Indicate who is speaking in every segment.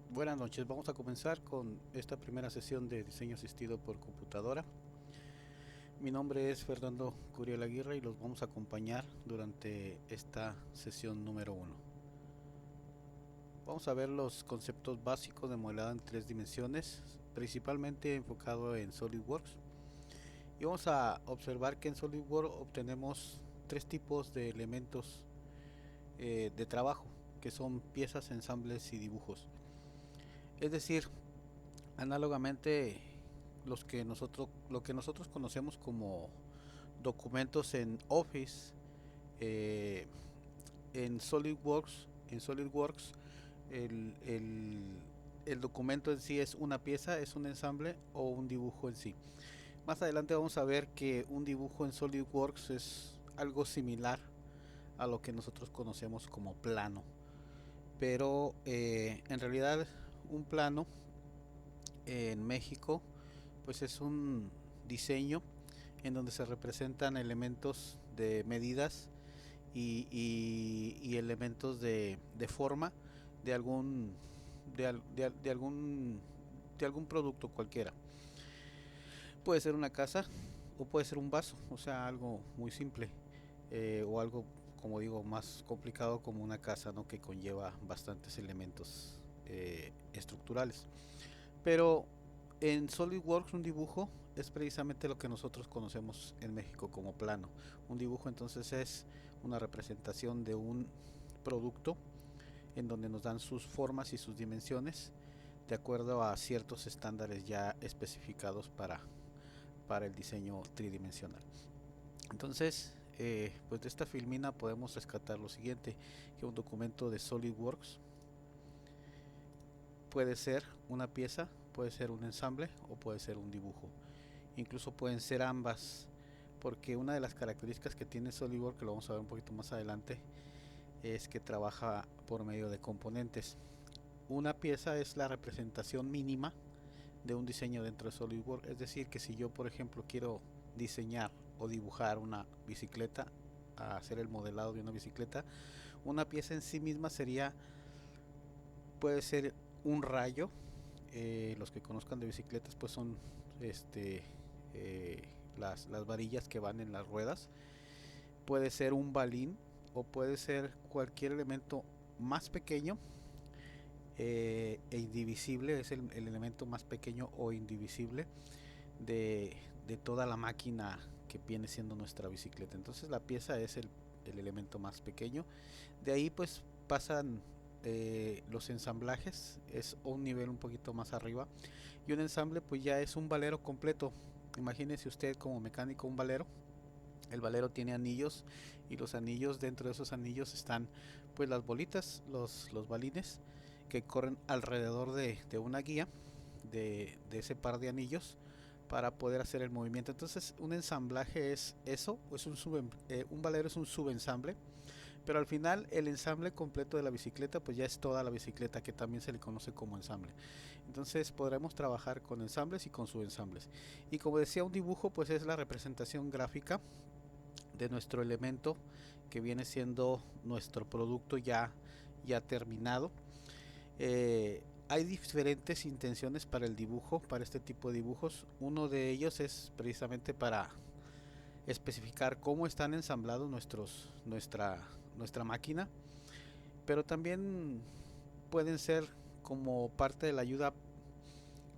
Speaker 1: Buenas noches, vamos a comenzar con esta primera sesión de diseño asistido por computadora. Mi nombre es Fernando Curiel Aguirre y los vamos a acompañar durante esta sesión número uno. Vamos a ver los conceptos básicos de modelado en tres dimensiones, principalmente enfocado en SolidWorks. Y vamos a observar que en SolidWorks obtenemos tres tipos de elementos de trabajo, que son piezas, ensambles y dibujos. Es decir, análogamente lo que nosotros conocemos como documentos en Office, eh, en SolidWorks el, el, el documento en sí es una pieza, es un ensamble o un dibujo en sí. Más adelante vamos a ver que un dibujo en SolidWorks es algo similar a lo que nosotros conocemos como plano, pero en realidad un plano en México pues es un diseño en donde se representan elementos de medidas y elementos de forma de algún de, al- de algún de algún producto cualquiera. Puede ser una casa o puede ser un vaso, o sea, algo muy simple, o algo, como digo, más complicado como una casa, ¿no? Que conlleva bastantes elementos estructurales. Pero en SolidWorks un dibujo es precisamente lo que nosotros conocemos en México como plano. Un dibujo entonces es una representación de un producto en donde nos dan sus formas y sus dimensiones de acuerdo a ciertos estándares ya especificados para el diseño tridimensional. Entonces, pues de esta filmina podemos rescatar lo siguiente, que un documento de SolidWorks puede ser una pieza, puede ser un ensamble o puede ser un dibujo. Incluso pueden ser ambas, porque una de las características que tiene SolidWorks, que lo vamos a ver un poquito más adelante, es que trabaja por medio de componentes. Una pieza es la representación mínima de un diseño dentro de SolidWorks, es decir, que si yo por ejemplo quiero diseñar o dibujar una bicicleta, hacer el modelado de una bicicleta, una pieza en sí misma sería, puede ser un rayo. Los que conozcan de bicicletas pues son este las varillas que van en las ruedas. Puede ser un balín o puede ser cualquier elemento más pequeño e indivisible, es el elemento más pequeño o indivisible de toda la máquina que viene siendo nuestra bicicleta. Entonces la pieza es el elemento más pequeño. De ahí pues pasan los ensamblajes, es un nivel un poquito más arriba. Y un ensamble pues ya es un valero completo. Imagínese usted como mecánico un valero. El valero tiene anillos y los anillos, dentro de esos anillos están pues las bolitas, los balines que corren alrededor de una guía de ese par de anillos para poder hacer el movimiento. Entonces un ensamblaje es eso, es un valero es un subensamble, pero al final el ensamble completo de la bicicleta pues ya es toda la bicicleta, que también se le conoce como ensamble. Entonces podremos trabajar con ensambles y con subensambles. Y como decía, un dibujo pues es la representación gráfica de nuestro elemento que viene siendo nuestro producto ya terminado. Hay diferentes intenciones para el dibujo, para este tipo de dibujos. Uno de ellos es precisamente para especificar cómo están ensamblados nuestra máquina, pero también pueden ser como parte de la ayuda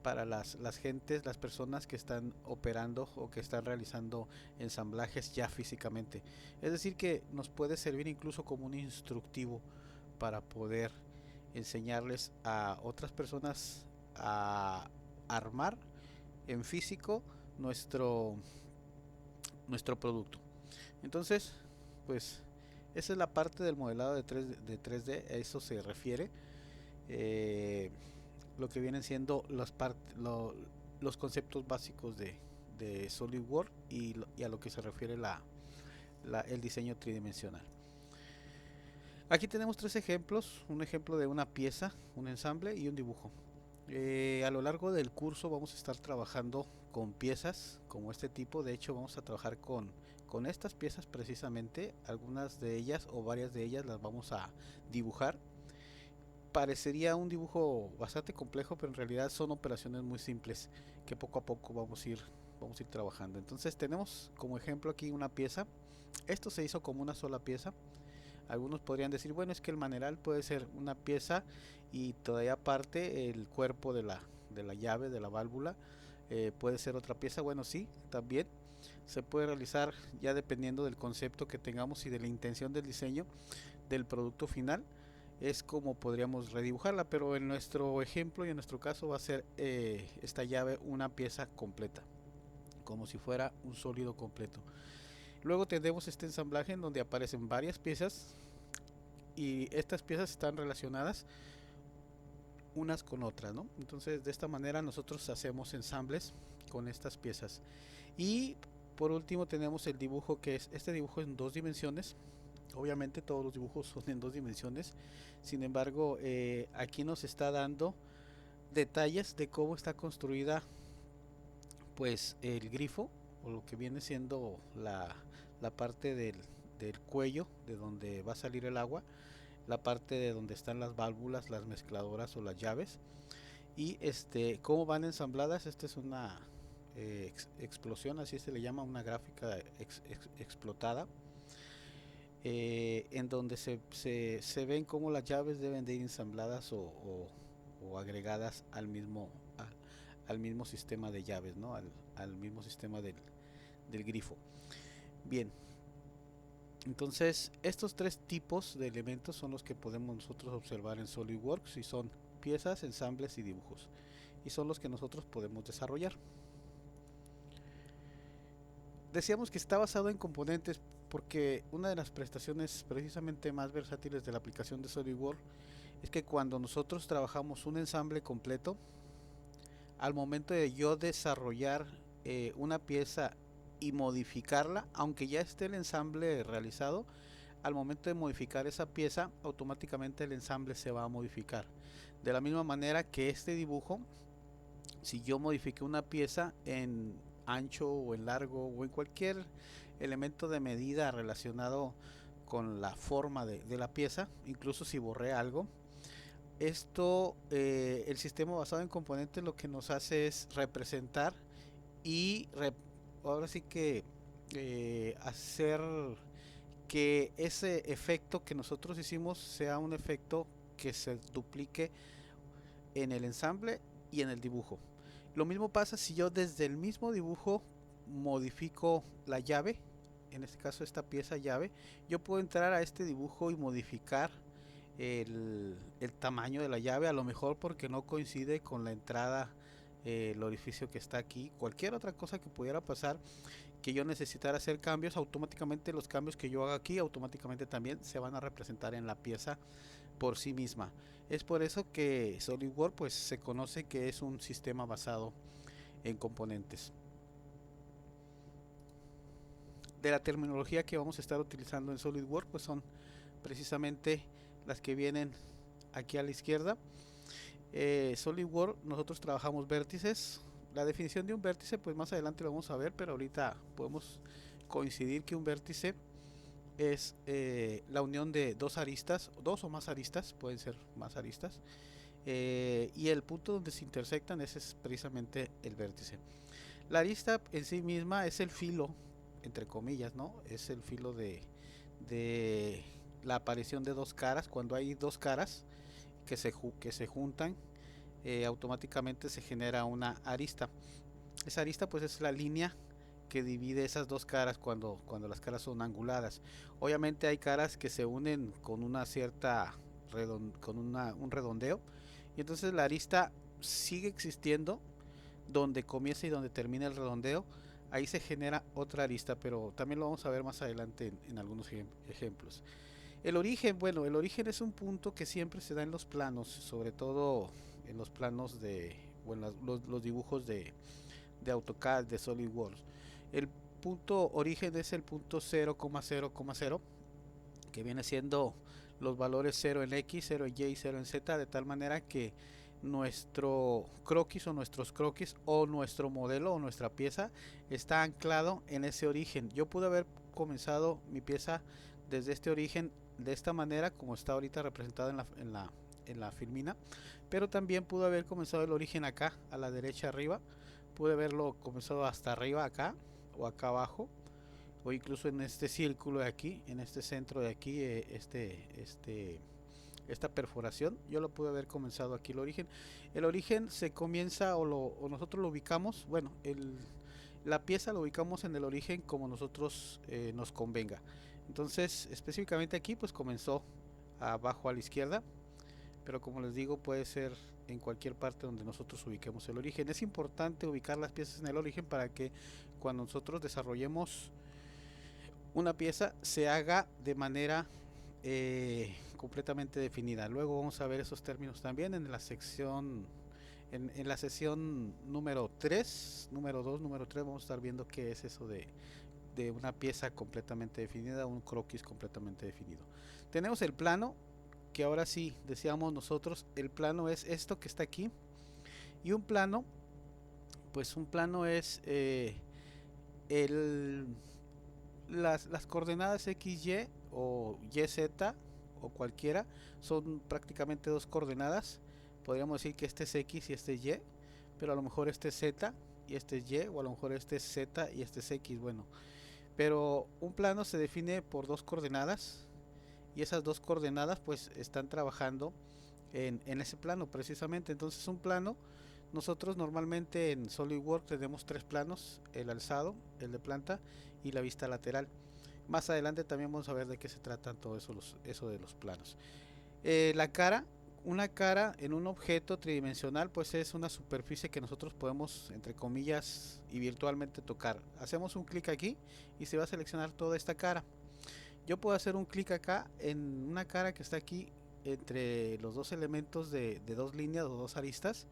Speaker 1: para las gentes, las personas que están operando o que están realizando ensamblajes ya físicamente. Es decir, que nos puede servir incluso como un instructivo para poder enseñarles a otras personas a armar en físico nuestro, nuestro producto. Entonces, pues esa es la parte del modelado de 3D, a eso se refiere. Eh, lo que vienen siendo los conceptos básicos de SolidWorks y a lo que se refiere el diseño tridimensional. Aquí tenemos tres ejemplos, un ejemplo de una pieza, un ensamble y un dibujo. A lo largo del curso vamos a estar trabajando con piezas como este tipo. De hecho vamos a trabajar con estas piezas precisamente. Algunas de ellas o varias de ellas las vamos a dibujar parecería un dibujo bastante complejo, pero en realidad son operaciones muy simples que poco a poco vamos a ir trabajando. Entonces tenemos como ejemplo aquí una pieza. Esto se hizo como una sola pieza. Algunos podrían decir, bueno, es que el maneral puede ser una pieza y todavía aparte el cuerpo de la llave, de la válvula, puede ser otra pieza. Bueno, sí, también se puede realizar ya dependiendo del concepto que tengamos y de la intención del diseño del producto final. Es como podríamos redibujarla, pero en nuestro ejemplo y en nuestro caso va a ser esta llave una pieza completa, como si fuera un sólido completo. Luego tenemos este ensamblaje en donde aparecen varias piezas y estas piezas están relacionadas unas con otras, ¿no? Entonces de esta manera nosotros hacemos ensambles con estas piezas. Y por último tenemos el dibujo, que es este dibujo en dos dimensiones. Obviamente todos los dibujos son en dos dimensiones, sin embargo aquí nos está dando detalles de cómo está construida pues el grifo, o lo que viene siendo la parte del cuello de donde va a salir el agua, la parte de donde están las válvulas, las mezcladoras o las llaves, y cómo van ensambladas. Esta es una explosión, así se le llama, una gráfica explotada, en donde se ven cómo las llaves deben de ir ensambladas o agregadas al mismo sistema de llaves, ¿no? Al mismo sistema del grifo. Bien, entonces estos tres tipos de elementos son los que podemos nosotros observar en SolidWorks, y son piezas, ensambles y dibujos, y son los que nosotros podemos desarrollar. Decíamos que está basado en componentes porque una de las prestaciones precisamente más versátiles de la aplicación de SolidWorks es que cuando nosotros trabajamos un ensamble completo, al momento de yo desarrollar una pieza y modificarla, aunque ya esté el ensamble realizado, al momento de modificar esa pieza, automáticamente el ensamble se va a modificar. De la misma manera que este dibujo, si yo modifique una pieza en ancho o en largo o en cualquier elemento de medida relacionado con la forma de la pieza, incluso si borré algo, el sistema basado en componentes lo que nos hace es representar y ahora sí que hacer que ese efecto que nosotros hicimos sea un efecto que se duplique en el ensamble y en el dibujo. Lo mismo pasa si yo desde el mismo dibujo modifico la llave, en este caso esta pieza llave. Yo puedo entrar a este dibujo y modificar el tamaño de la llave, a lo mejor porque no coincide con la entrada, el orificio que está aquí, cualquier otra cosa que pudiera pasar, que yo necesitara hacer cambios. Automáticamente los cambios que yo haga aquí automáticamente también se van a representar en la pieza por sí misma. Es por eso que SolidWorks pues se conoce que es un sistema basado en componentes. De la terminología que vamos a estar utilizando en SolidWorks pues son precisamente las que vienen aquí a la izquierda. SolidWorks nosotros trabajamos vértices. La definición de un vértice pues más adelante lo vamos a ver, pero ahorita podemos coincidir que un vértice es la unión de dos aristas, dos o más aristas, pueden ser más aristas, y el punto donde se intersectan, ese es precisamente el vértice. La arista en sí misma es el filo, entre comillas, ¿no? Es el filo de la aparición de dos caras. Cuando hay dos caras que se juntan, automáticamente se genera una arista. Esa arista pues es la línea que divide esas dos caras cuando las caras son anguladas. Obviamente hay caras que se unen con una cierta un redondeo, y entonces la arista sigue existiendo donde comienza y donde termina el redondeo. Ahí se genera otra arista, pero también lo vamos a ver más adelante en algunos ejemplos. El origen, bueno, el origen es un punto que siempre se da en los planos, sobre todo en los planos o en los dibujos de AutoCAD, de SolidWorks. El punto origen es el punto 0,0,0, que viene siendo los valores 0 en X, 0 en Y y 0 en Z, de tal manera que nuestro croquis o nuestros croquis o nuestro modelo o nuestra pieza está anclado en ese origen. Yo pude haber comenzado mi pieza desde este origen de esta manera como está ahorita representada en la filmina, pero también pudo haber comenzado el origen acá a la derecha arriba, pude haberlo comenzado hasta arriba acá o acá abajo, o incluso en este círculo de aquí, en este centro de aquí, esta perforación, yo lo pude haber comenzado aquí el origen se comienza o nosotros lo ubicamos, bueno, la pieza lo ubicamos en el origen como nosotros nos convenga. Entonces específicamente aquí pues comenzó abajo a la izquierda, pero como les digo puede ser en cualquier parte donde nosotros ubiquemos el origen. Es importante ubicar las piezas en el origen para que cuando nosotros desarrollemos una pieza se haga de manera completamente definida. Luego vamos a ver esos términos también en la sección, en la sesión número 3, número 2, número 3 vamos a estar viendo qué es eso de una pieza completamente definida, un croquis completamente definido. Tenemos el plano, que ahora sí decíamos nosotros, el plano es esto que está aquí, y un plano, pues un plano es las coordenadas XY o YZ o cualquiera son prácticamente dos coordenadas. Podríamos decir que este es X y este es Y, pero a lo mejor este es Z y este es Y, o a lo mejor este es Z y este es X. Bueno, pero un plano se define por dos coordenadas y esas dos coordenadas pues están trabajando en ese plano precisamente. Entonces un plano, nosotros normalmente en SolidWorks tenemos tres planos: el alzado, el de planta y la vista lateral. Más adelante también vamos a ver de qué se tratan todo eso, eso de los planos. La cara, una cara en un objeto tridimensional pues es una superficie que nosotros podemos, entre comillas y virtualmente, tocar. Hacemos un clic aquí y se va a seleccionar toda esta cara. Yo puedo hacer un clic acá en una cara que está aquí entre los dos elementos de dos líneas o dos aristas,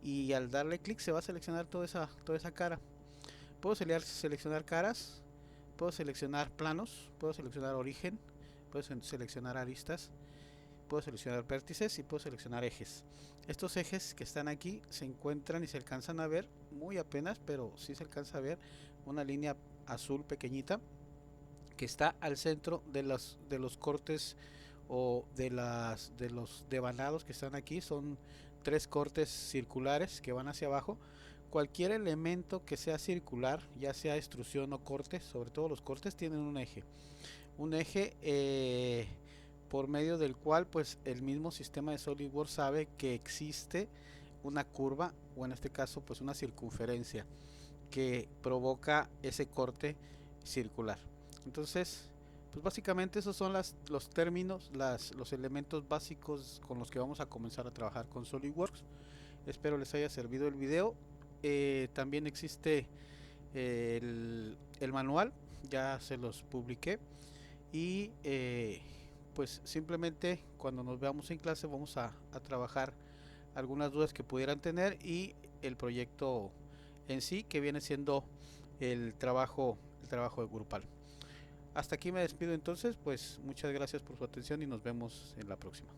Speaker 1: y al darle clic se va a seleccionar toda esa cara. Puedo seleccionar caras, puedo seleccionar planos, puedo seleccionar origen, puedo seleccionar aristas, puedo seleccionar vértices y puedo seleccionar ejes. Estos ejes que están aquí se encuentran y se alcanzan a ver muy apenas, pero sí se alcanza a ver una línea azul pequeñita que está al centro de los cortes o de los devanados que están aquí. Son tres cortes circulares que van hacia abajo. Cualquier elemento que sea circular, ya sea extrusión o corte, sobre todo los cortes, tienen un eje por medio del cual pues el mismo sistema de SolidWorks sabe que existe una curva, o en este caso pues una circunferencia que provoca ese corte circular. Entonces pues básicamente esos son los términos, los elementos básicos con los que vamos a comenzar a trabajar con SolidWorks. Espero les haya servido el video. También existe el manual, ya se los publiqué, y pues simplemente cuando nos veamos en clase vamos a trabajar algunas dudas que pudieran tener y el proyecto en sí, que viene siendo el trabajo grupal. Hasta aquí me despido entonces, pues muchas gracias por su atención y nos vemos en la próxima.